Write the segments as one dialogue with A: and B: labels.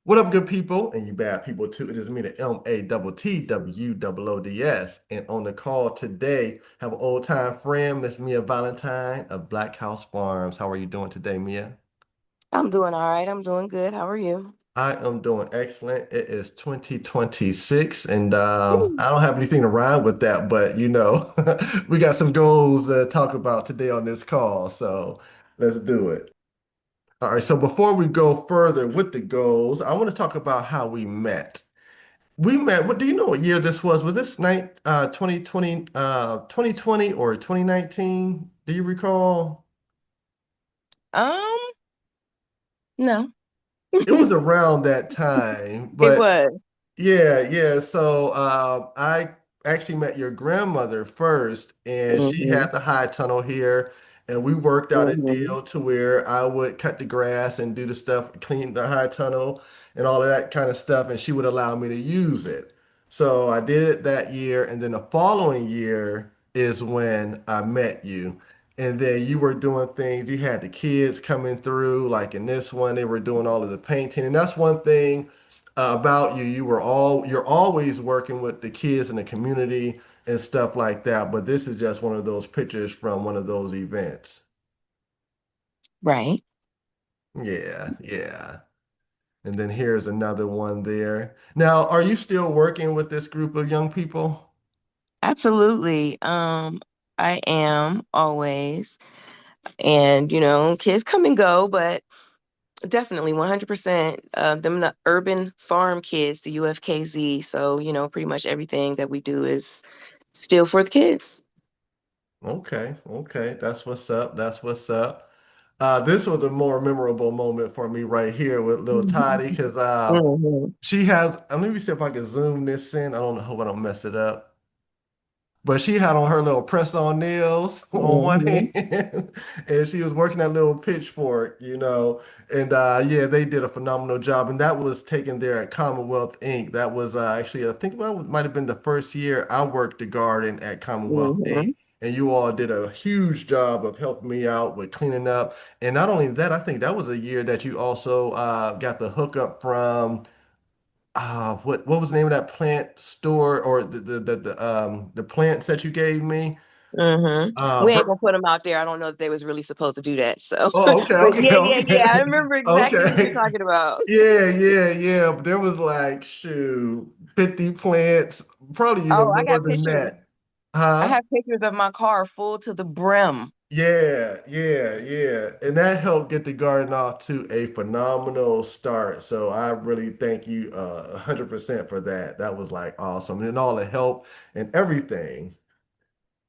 A: What up, good people, and you bad people too? It is me, the MATTWOODS, and on the call today, have an old time friend, Miss Mia Valentine of Black House Farms. How are you doing today, Mia?
B: I'm doing all right. I'm doing good. How are you?
A: I am doing excellent. It is 2026, and
B: Woo.
A: I don't have anything to rhyme with that, but we got some goals to talk about today on this call, so let's do it. All right, so before we go further with the goals, I want to talk about how we met. We met, what do you know what year this was? Was this 2020 or 2019? Do you recall?
B: Um, no.
A: It was around that time,
B: It
A: but
B: was.
A: yeah, yeah. So I actually met your grandmother first, and she
B: Mm-hmm.
A: had the high tunnel here, and we worked out a
B: Mm-hmm.
A: deal to where I would cut the grass and do the stuff, clean the high tunnel, and all of that kind of stuff, and she would allow me to use it. So I did it that year, and then the following year is when I met you. And then you were doing things, you had the kids coming through, like in this one, they were doing all of the painting. And that's one thing about you. You're always working with the kids in the community and stuff like that. But this is just one of those pictures from one of those events.
B: Right.
A: Yeah, yeah. And then here's another one there. Now, are you still working with this group of young people?
B: Absolutely. I am always. And, kids come and go, but definitely 100% them the urban farm kids, the UFKZ. So, pretty much everything that we do is still for the kids.
A: Okay, okay. That's what's up. That's what's up. This was a more memorable moment for me right here with little Toddy because
B: Mm-hmm.
A: she has, let me see if I can zoom this in. I don't know, hope I don't mess it up. But she had on her little press-on nails on one
B: Mm-hmm.
A: hand, and she was working that little pitchfork. And yeah, they did a phenomenal job. And that was taken there at Commonwealth Inc. That was actually, I think that might have been the first year I worked the garden at Commonwealth
B: Mm-hmm.
A: Inc. And you all did a huge job of helping me out with cleaning up. And not only that, I think that was a year that you also got the hookup from what was the name of that plant store or the plants that you gave me?
B: hmm
A: Uh,
B: We ain't
A: Bur-
B: gonna put them out there. I don't know if they was really supposed to do that. So,
A: oh, okay,
B: but
A: okay,
B: yeah, yeah, yeah. I
A: okay,
B: remember exactly what you're
A: okay.
B: talking about.
A: Yeah, yeah, yeah. But there was like, shoot, 50 plants, probably
B: Oh,
A: even
B: I
A: more
B: got
A: than
B: pictures.
A: that.
B: I
A: Huh?
B: have pictures of my car full to the brim.
A: Yeah, yeah, yeah. And that helped get the garden off to a phenomenal start. So I really thank you 100% for that. That was like awesome. And all the help and everything.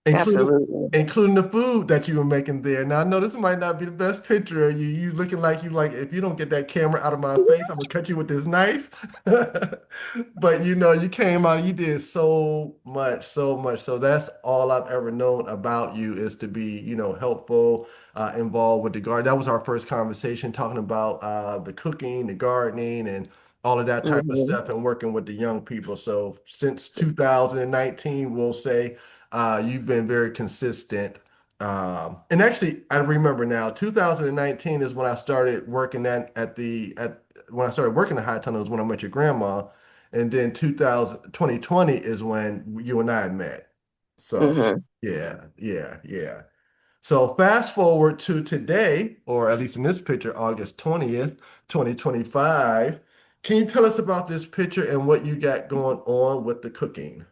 A: including
B: Absolutely.
A: including the food that you were making there. Now I know this might not be the best picture of you. You looking like you like if you don't get that camera out of my face, I'm gonna cut you with this knife. But you came out, you did so much, so much. So that's all I've ever known about you is to be, helpful, involved with the garden. That was our first conversation talking about the cooking, the gardening, and all of that type of
B: hmm
A: stuff and working with the young people. So since 2019, we'll say you've been very consistent. And actually, I remember now, 2019 is when I started working at when I started working at High Tunnel is when I met your grandma, and then 2020 is when you and I met. So
B: hmm
A: yeah, yeah, yeah. So fast forward to today, or at least in this picture, August 20th, 2025. Can you tell us about this picture and what you got going on with the cooking?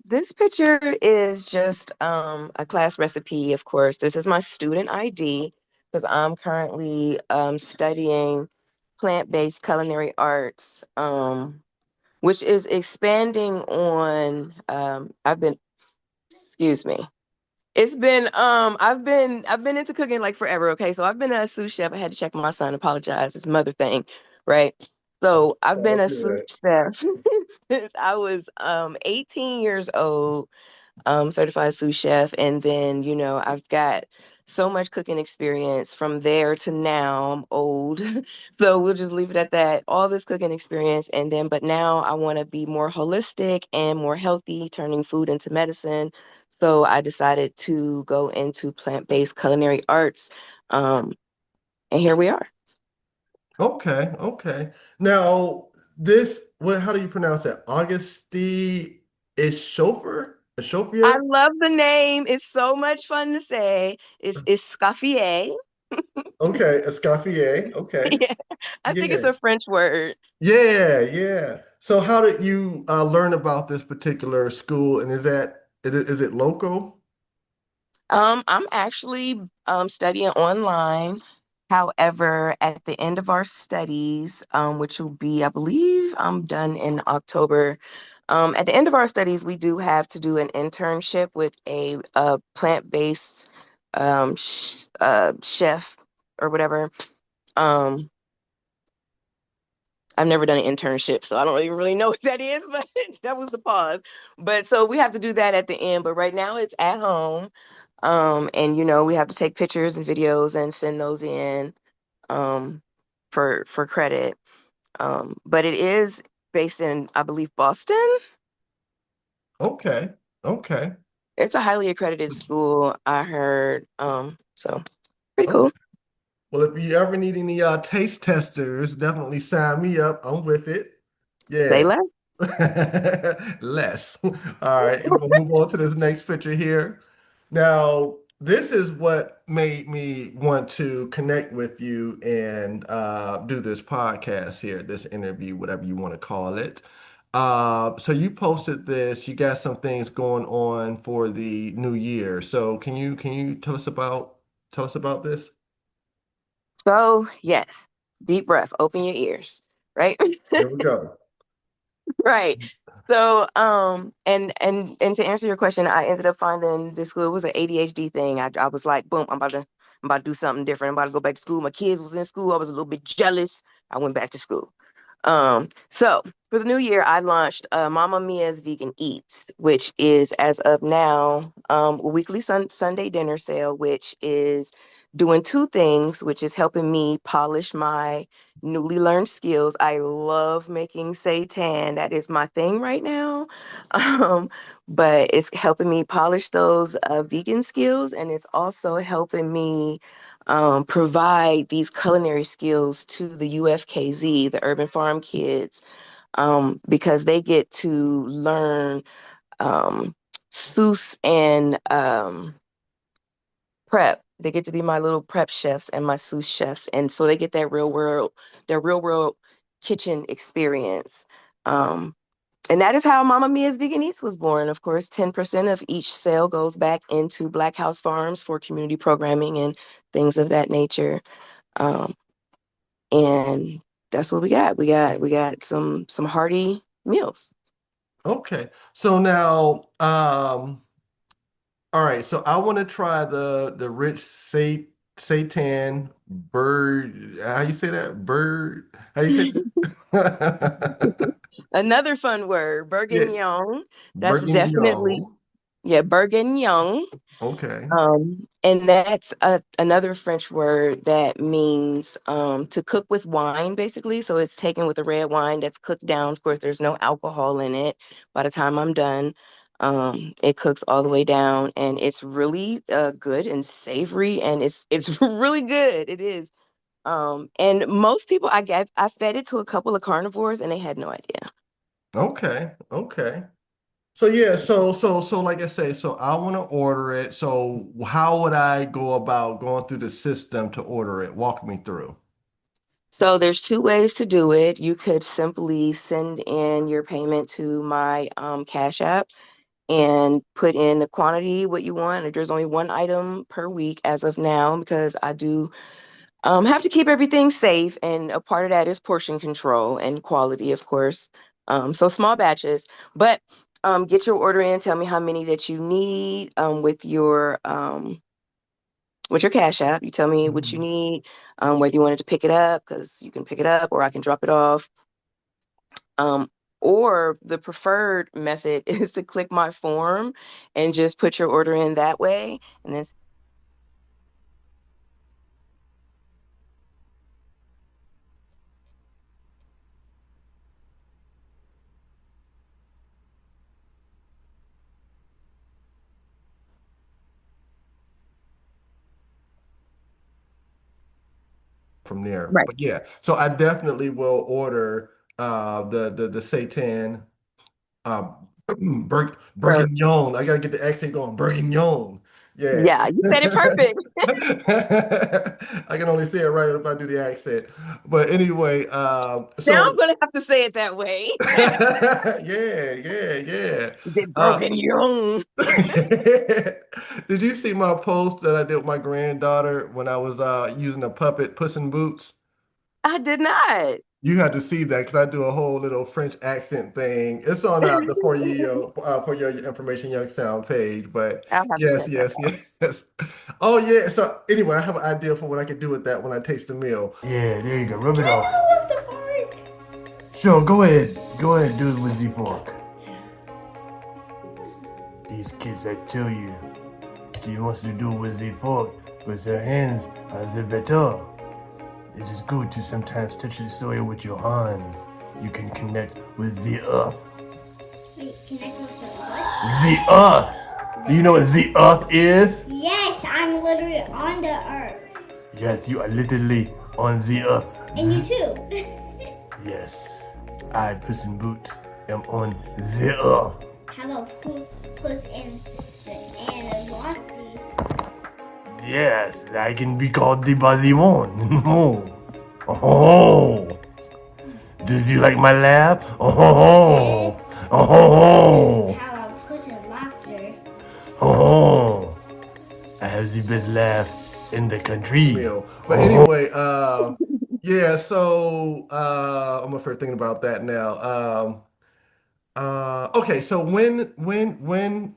B: this picture is just a class recipe, of course. This is my student ID because I'm currently studying plant-based culinary arts, which is expanding on excuse me. It's been I've been into cooking like forever, okay? So I've been a sous chef. I had to check my son, apologize. It's mother thing, right? So I've
A: Oh,
B: been a sous
A: good.
B: chef since I was 18 years old, certified sous chef. And then, I've got so much cooking experience from there to now. I'm old. So we'll just leave it at that. All this cooking experience. And then, but now I want to be more holistic and more healthy, turning food into medicine. So I decided to go into plant-based culinary arts. Um, and here we are.
A: Okay, okay. Now, this, what, how do you pronounce that? Auguste is chauffeur? A
B: I
A: chauffier?
B: love the name. It's so much fun to say. It's Scaffier.
A: Okay, Escoffier. Okay.
B: Yeah, I think it's
A: Yeah.
B: a French word.
A: Yeah, yeah. So how did you learn about this particular school and is it local?
B: I'm actually studying online. However, at the end of our studies, which will be, I believe, I'm done in October. At the end of our studies, we do have to do an internship with a plant-based chef or whatever. Um, I've never done an internship, so I don't really know what that is, but that was the pause. But so we have to do that at the end. But right now it's at home. And we have to take pictures and videos and send those in for credit. But it is based in, I believe, Boston.
A: Okay. Okay.
B: It's a highly accredited school, I heard. So pretty cool.
A: Okay. Well, if you ever need any taste testers, definitely sign me up. I'm with it.
B: Say
A: Yeah.
B: less.
A: Less. All right, we're gonna move on to this next picture here. Now, this is what made me want to connect with you and do this podcast here, this interview, whatever you want to call it. So you posted this. You got some things going on for the new year. So can you tell us about this?
B: So yes, deep breath, open your ears, right?
A: Here we go.
B: Right. So, and to answer your question, I ended up finding this school. It was an ADHD thing. I was like, boom, I'm about to do something different. I'm about to go back to school. My kids was in school. I was a little bit jealous. I went back to school. So for the new year, I launched Mama Mia's Vegan Eats, which is as of now a weekly Sunday dinner sale, which is doing two things, which is helping me polish my newly learned skills. I love making seitan. That is my thing right now. Um, but it's helping me polish those vegan skills, and it's also helping me provide these culinary skills to the UFKZ, the Urban Farm Kids, because they get to learn um, sous and prep. They get to be my little prep chefs and my sous chefs, and so they get their real world kitchen experience. Um, and that is how Mama Mia's Vegan Eats was born. Of course, 10% of each sale goes back into Black House Farms for community programming and things of that nature. Um, and that's what we got. We got some hearty meals.
A: Okay. So now, all right. So I want to try the rich seitan bird. How you say that? Bird. How you say that?
B: Another fun word,
A: Yeah,
B: bourguignon. That's definitely,
A: bourguignon.
B: yeah, bourguignon.
A: Okay.
B: And that's another French word that means to cook with wine, basically. So it's taken with a red wine that's cooked down. Of course, there's no alcohol in it. By the time I'm done, it cooks all the way down, and it's really good and savory, and it's really good. It is. And most people, I fed it to a couple of carnivores, and they had no idea.
A: Okay. Okay. So yeah, so like I say, so I want to order it. So how would I go about going through the system to order it? Walk me through.
B: So there's two ways to do it. You could simply send in your payment to my Cash App and put in the quantity what you want. If there's only one item per week as of now, because I do have to keep everything safe, and a part of that is portion control and quality, of course. So small batches, but get your order in. Tell me how many that you need with your Cash App. You tell me what you
A: Mhm.
B: need, whether you wanted to pick it up, because you can pick it up, or I can drop it off. Um, or the preferred method is to click my form and just put your order in that way. And then
A: from there.
B: Right.
A: But yeah, so I definitely will order the seitan uh
B: Or
A: bourguignon. I gotta get the accent going. Bourguignon. Yeah.
B: yeah, you said it perfect.
A: I can only say it right if I do the accent. But anyway,
B: Now I'm
A: so
B: gonna have to say it that way.
A: yeah, yeah, yeah.
B: The
A: Uh,
B: broken young.
A: did you see my post that I did with my granddaughter when I was using a puppet Puss in Boots?
B: I did not.
A: You had to see that because I do a whole little French accent thing. It's on the for your information young sound page. But
B: I'll have to
A: yes,
B: check that
A: yes,
B: out.
A: yes. Oh yeah. So anyway, I have an idea for what I could do with that when I taste the meal. Yeah, there you go. Rub it off. Sure, go ahead. Go ahead, do it with the fork. These kids, I tell you, she wants to do it with the fork, with her hands are the better. It is good to sometimes touch the soil with your hands. You can connect with the earth.
C: Wait, connect with the what?
A: The earth! Do you know what the earth is?
C: Yes, I'm literally on the earth.
A: Yes, you are literally on the earth.
C: And you too.
A: Yes, I, Puss in Boots, am on the earth.
C: How about Puss in the Animosity?
A: Yes, I can be called the Bazimon. Oh, oh. Did you like my laugh? Oh,
C: Yes.
A: oh,
C: How about Puss in Laughter?
A: oh. I have the best laugh in the country. Meal. But anyway, yeah, so I'm afraid thinking about that now. Okay, so when I'm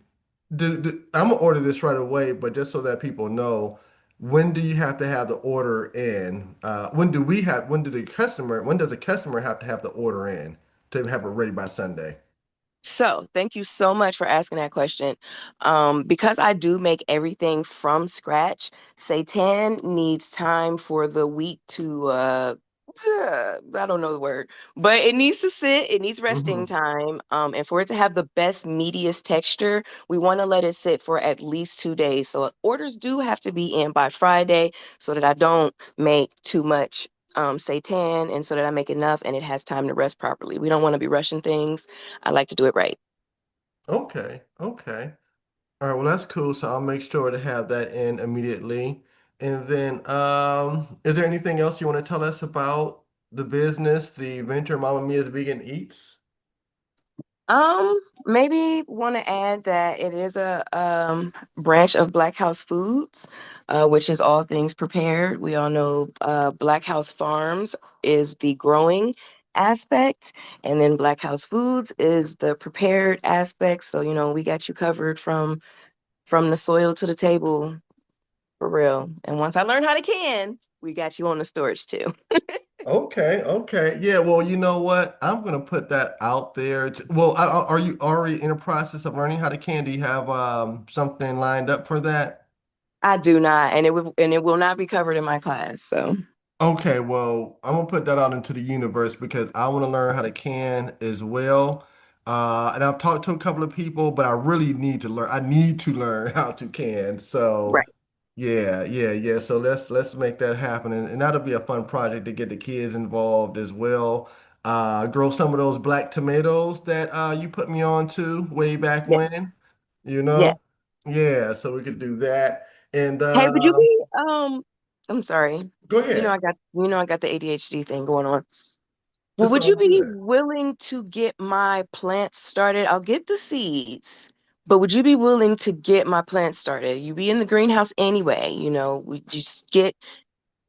A: gonna order this right away, but just so that people know, when do you have to have the order in? When does the customer have to have the order in to have it ready by Sunday?
B: So, thank you so much for asking that question. Because I do make everything from scratch, Seitan needs time for the wheat to, I don't know the word, but it needs to sit, it needs resting
A: Hmm.
B: time. And for it to have the best, meatiest texture, we want to let it sit for at least 2 days. So, orders do have to be in by Friday so that I don't make too much seitan and so that I make enough and it has time to rest properly. We don't want to be rushing things. I like to do it right.
A: Okay, okay. All right, well that's cool. So I'll make sure to have that in immediately. And then, is there anything else you want to tell us about the business, the venture Mama Mia's Vegan Eats?
B: Maybe want to add that it is a branch of Black House Foods, which is all things prepared. We all know Black House Farms is the growing aspect, and then Black House Foods is the prepared aspect. So, we got you covered from the soil to the table for real. And once I learn how to can, we got you on the storage too.
A: Okay, okay. Yeah, well, you know what? I'm gonna put that out there. Well, are you already in the process of learning how to can? Do you have something lined up for that?
B: I do not, and it will not be covered in my class. So
A: Okay, well, I'm gonna put that out into the universe because I want to learn how to can as well. And I've talked to a couple of people, but I really need to learn. I need to learn how to can. So
B: right.
A: yeah, yeah, yeah. So let's make that happen, and that'll be a fun project to get the kids involved as well. Grow some of those black tomatoes that you put me on to way back
B: Yeah.
A: when, you
B: Yeah.
A: know? Yeah, so we could do that. And
B: Hey, would you be I'm sorry.
A: go
B: You know
A: ahead.
B: I got the ADHD thing going on. Well,
A: It's
B: would
A: all
B: you be
A: good.
B: willing to get my plants started? I'll get the seeds, but would you be willing to get my plants started? You be in the greenhouse anyway, would you just get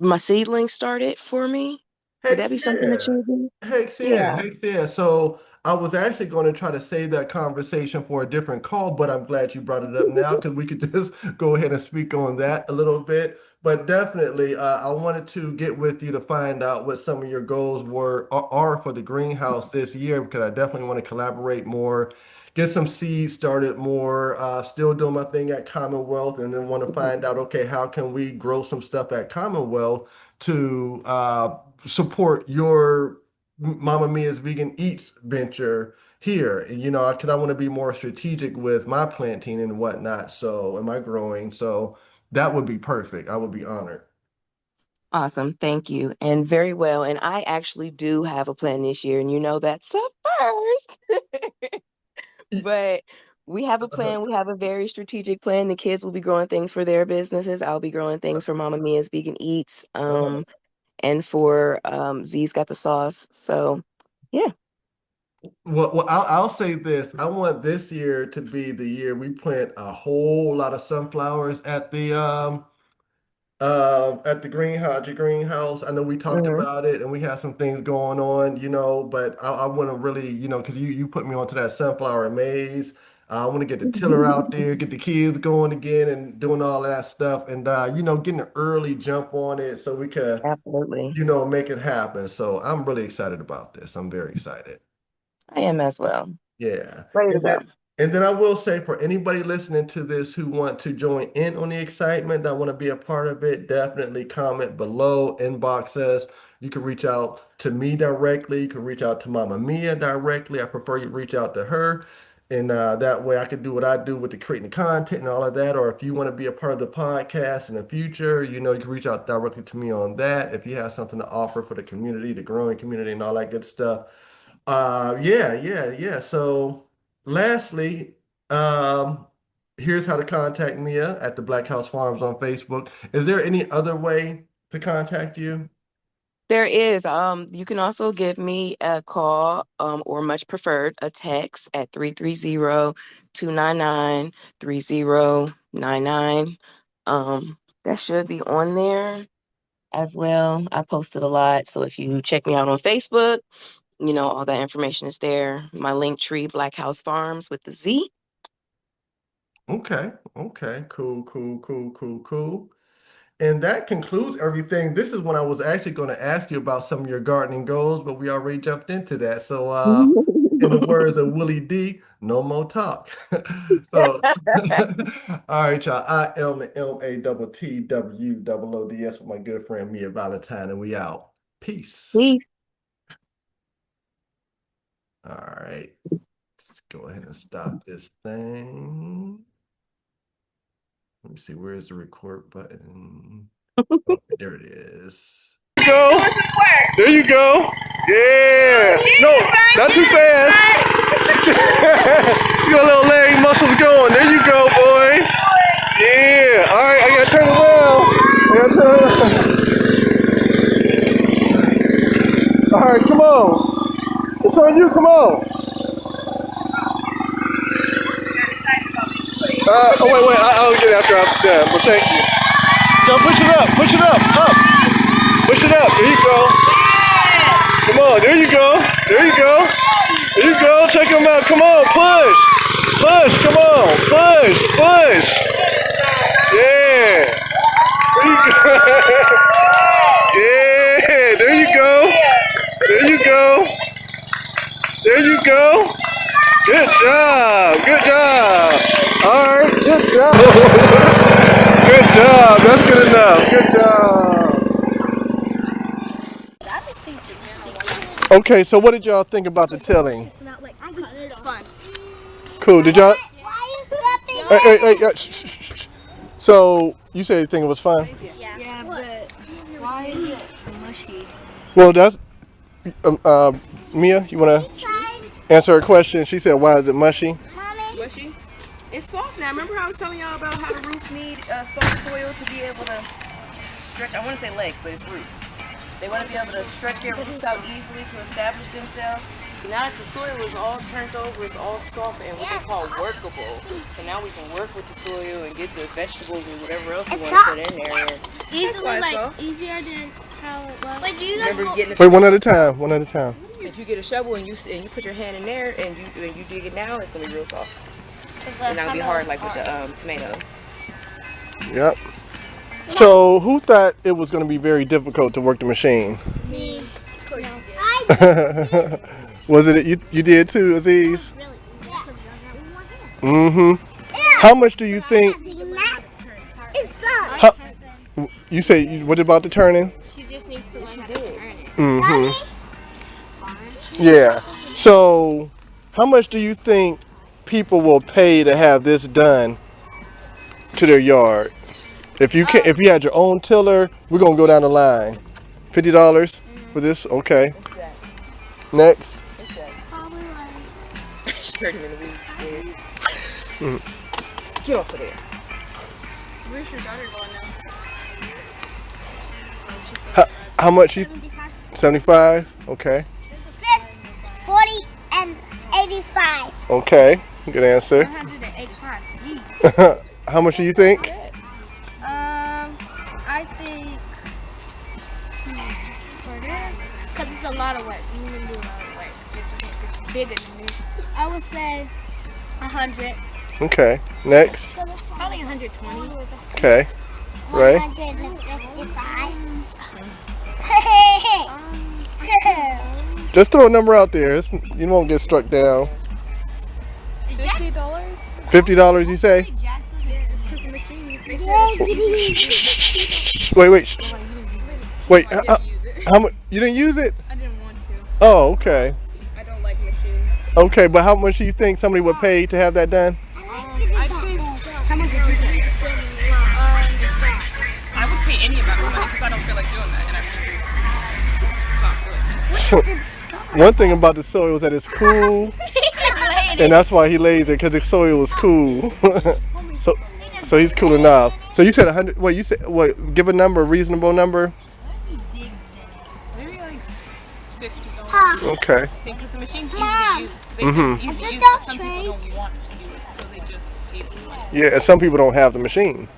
B: my seedlings started for me? Would
A: Heck
B: that be something that you
A: yeah.
B: would do?
A: Heck yeah.
B: Yeah.
A: Heck yeah. So I was actually going to try to save that conversation for a different call, but I'm glad you brought it up now because we could just go ahead and speak on that a little bit. But definitely, I wanted to get with you to find out what some of your goals are for the greenhouse this year because I definitely want to collaborate more, get some seeds started more, still doing my thing at Commonwealth, and then want to
B: Mhm.
A: find out, okay, how can we grow some stuff at Commonwealth to support your Mama Mia's Vegan Eats venture here, because I want to be more strategic with my planting and whatnot. So, and my growing. So that would be perfect. I would be honored.
B: Awesome. Thank you. And very well. And I actually do have a plan this year, and you know that's a first. But we have a
A: Uh-huh.
B: plan. We have a very strategic plan. The kids will be growing things for their businesses. I'll be growing things for Mama Mia's Vegan Eats.
A: Uh-huh.
B: And for Z's got the sauce. So yeah.
A: Well, I'll say this. I want this year to be the year we plant a whole lot of sunflowers at the greenhouse. I know we talked
B: Hmm.
A: about it and we have some things going on, but I want to really, because you put me onto that sunflower maze. I want to get the tiller out there, get the kids going again and doing all of that stuff and, getting an early jump on it so we can,
B: Absolutely.
A: make it happen. So I'm really excited about this. I'm very excited.
B: I am as well.
A: Yeah.
B: Ready to
A: And
B: go.
A: then I will say for anybody listening to this who want to join in on the excitement, that want to be a part of it, definitely comment below, inbox us. You can reach out to me directly. You can reach out to Mama Mia directly. I prefer you reach out to her. And that way I can do what I do with the creating the content and all of that. Or if you want to be a part of the podcast in the future, you can reach out directly to me on that. If you have something to offer for the community, the growing community and all that good stuff. Yeah. So, lastly, um, here's how to contact Mia at the Black House Farms on Facebook. Is there any other way to contact you?
B: There is. You can also give me a call, or much preferred, a text at 330-299-3099. That should be on there as well. I posted a lot. So if you check me out on Facebook, all that information is there. My link tree, Black House Farms with the Z.
A: Okay. Cool. And that concludes everything. This is when I was actually going to ask you about some of your gardening goals, but we already jumped into that. So, in the words of Willie D, no more talk. So, all right, y'all. I am the MATTWOODS with my good friend Mia Valentine, and we out. Peace.
B: Peace.
A: All right. Let's go ahead and stop this thing. Let me see, where's the record button? Oh, there it is. Go. There you go. Yeah. No, not too fast. You got little leg muscles going. There you go, boy. Yeah. All right, I gotta turn around. All right, come on. It's on you. Come on. Wait. I'll get it after I'm done. But thank you. Go, push it up. Up. Push it up. There you go. Come on. There you go. Check them out. Come on. Push. Come on. Push. Yeah. There you go. Yeah. There you go. Good job. All right. Good job. Good job. That's good enough. Good job. Okay, so what did y'all think about the tilling?
C: It's fun.
A: Cool. Did y'all?
C: Why are you
A: Hey, shh. So you said you think it was fun?
C: Yeah,
D: but why is it mushy?
A: Well, that's Mia. You want to answer her question? She said, "Why is it mushy?"
D: Mushy? It's soft now. Remember how I was telling y'all about how the roots need soft soil to be able to stretch? I want to say legs, but it's roots. They want to be able to stretch their roots out easily to establish themselves. So now that the soil is all turned over, it's all soft and what they call workable. So now we can work with the soil and get the vegetables and whatever else we want to put in there.
C: easily easier than how it was. Wait, do you
D: Remember getting it.
A: Wait, one at a time.
D: If you get a shovel and you put your hand in there and you dig it now, it's gonna be real soft. And that'll be hard like with the tomatoes.
A: Yep. So who thought it was going to be very difficult to work the machine?
C: Me. No.
A: Was it you did too, Aziz?
C: Really?
A: Mm-hmm. How much do you think?
C: It's fun.
A: You say what about the turning?
C: She just needs to learn how to turn it.
A: Mm-hmm. Yeah. So, how much do you think people will pay to have this done to their yard? If you had your own tiller, we're gonna go down the line. $50 for this. Okay. Next.
C: Probably like
D: She heard him in the weeds. Scared.
A: Mm.
D: Get off of there.
C: where's your daughter going now?
A: How much you? 75. Okay.
C: 40 and 85.
A: Okay. Good answer.
C: 185. Jeez.
A: How much do you think?
C: I think for this, because it's a lot of work. You need to do a lot of work just in case it's bigger than this. I would say 100.
A: Okay. Next.
C: Probably 120.
A: Okay. Ray.
C: 155.
A: Just throw a number out there. You won't get struck down.
C: $50?
A: $50, you say? Wait. Wait. How much? You didn't use it?
C: I didn't want to.
A: Oh, okay.
C: I don't like machines.
A: Okay, but how much do you think somebody would pay to have that done?
C: I'd say, how much would you think?
E: I would pay any amount of money because I don't feel like doing that, and I really not doing
A: One thing about the soil is that it's cool, and that's why he lays it, because the soil is cool. so he's cool enough. So you said 100. What you said? What? Give a number, a reasonable number.
E: maybe like $50.
A: Okay.
E: Because the machine's easy to use. They say it's easy to use, but some people don't want to do it, so they just pay the money.
A: Yeah, and some people don't have the machine.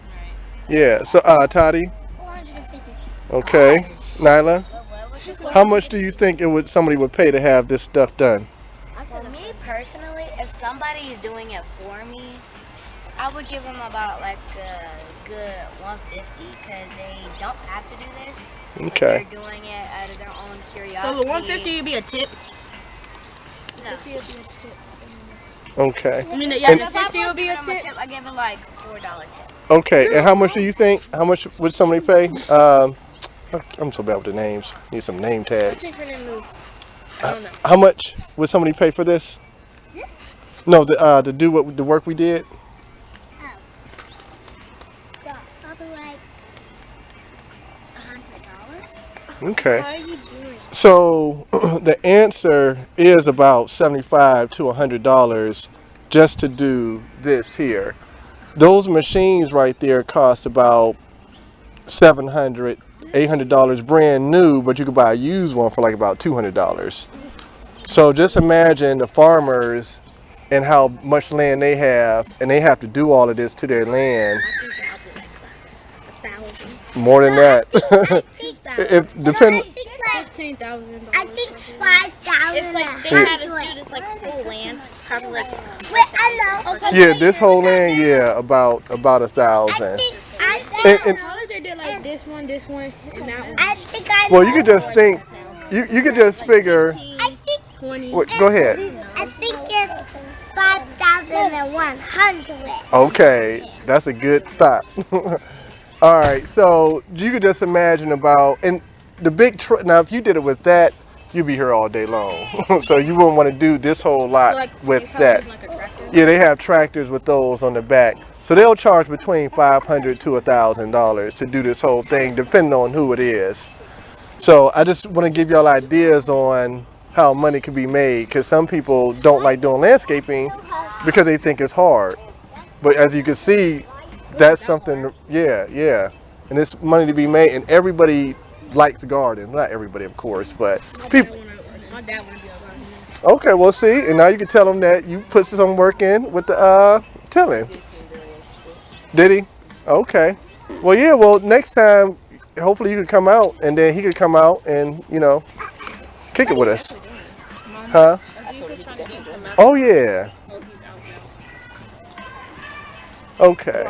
A: Yeah. So, Toddy.
C: 450.
A: Okay. Nyla. How much do you think somebody would pay to have this stuff done?
F: For me personally, if somebody is doing it for me, I would give them about like a good 150 because they don't have to do this.
A: Okay.
F: They're doing it out of their own curiosity.
C: So the 150 would be a tip?
A: Okay.
C: I mean, the
F: If I
C: 50 would be a
F: give them
C: tip?
F: I give them like $4 tip.
A: Okay. And how much do you think? How much would somebody pay? I'm so bad with the names. Need some name
C: I
A: tags.
C: think her name is, I don't know.
A: How much would somebody pay for this?
C: This?
A: No, to do the work we did.
C: Probably like $100.
A: Okay.
C: How are you doing?
A: So the answer is about $75 to $100 just to do this here. Those machines right there cost about $700, $800 brand new, but you could buy a used one for like about $200. So just imagine the farmers and how much land they have, and they have to do all of this to their land. More than that. If depend.
C: $15,000.
F: I think 5,000. If like they had us do this like whole land, probably like.
C: Wait, I know.
A: Yeah, this whole land, yeah, about 1,000. And-
C: How if they did like this one, and that one?
F: I think I.
A: Well, you could just think, you could just figure.
F: I think
C: 20.
A: Go ahead.
F: I think it's 5,100.
A: Okay, that's a good thought. All right, so you could just imagine about, and the big truck. Now, if you did it with that, you'd be here all day long. So you wouldn't want to do this whole lot with that. Yeah, they have tractors with those on the back. So they'll charge between $500 to $1,000 to do this whole thing, depending on who it is. So I just want to give y'all ideas on how money can be made, because some people don't like doing landscaping because they think it's hard. But as you can see, that's something, yeah. And it's money to be made, and everybody likes gardens. Not everybody, of course, but people.
C: My dad want to be a gardener.
A: Okay, well, see, and now you can tell them that you put some work in with the tilling. Did he? Okay. Well, yeah, well, next time, hopefully you could come out, and then he could come out and, kick it with us. Huh? Oh, yeah. Okay.